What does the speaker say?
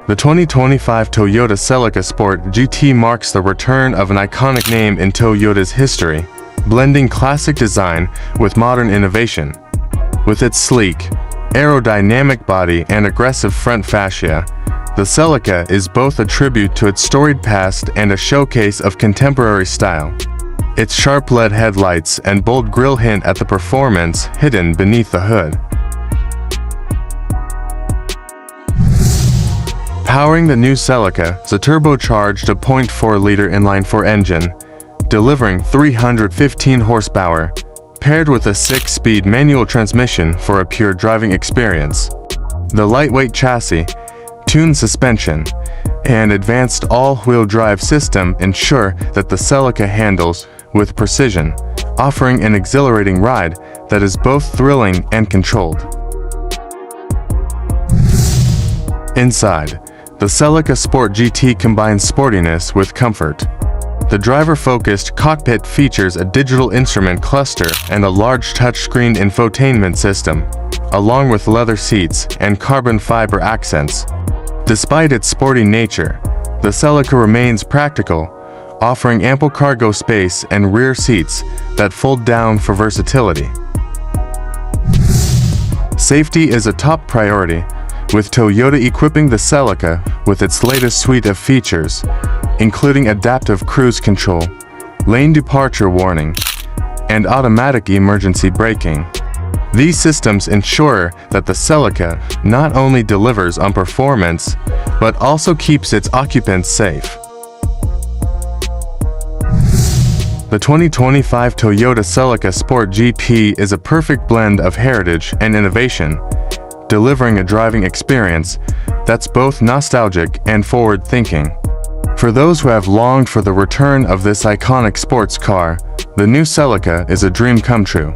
The 2025 Toyota Celica Sport GT marks the return of an iconic name in Toyota's history, blending classic design with modern innovation. With its sleek, aerodynamic body and aggressive front fascia, the Celica is both a tribute to its storied past and a showcase of contemporary style. Its sharp LED headlights and bold grille hint at the performance hidden beneath the hood. Powering the new Celica is a turbocharged 0.4-liter inline-4 engine, delivering 315 horsepower, paired with a 6-speed manual transmission for a pure driving experience. The lightweight chassis, tuned suspension, and advanced all-wheel drive system ensure that the Celica handles with precision, offering an exhilarating ride that is both thrilling and controlled. Inside, the Celica Sport GT combines sportiness with comfort. The driver-focused cockpit features a digital instrument cluster and a large touchscreen infotainment system, along with leather seats and carbon fiber accents. Despite its sporty nature, the Celica remains practical, offering ample cargo space and rear seats that fold down for versatility. Safety is a top priority, with Toyota equipping the Celica with its latest suite of features, including adaptive cruise control, lane departure warning, and automatic emergency braking. These systems ensure that the Celica not only delivers on performance, but also keeps its occupants safe. The 2025 Toyota Celica Sport GT is a perfect blend of heritage and innovation, delivering a driving experience that's both nostalgic and forward-thinking. For those who have longed for the return of this iconic sports car, the new Celica is a dream come true.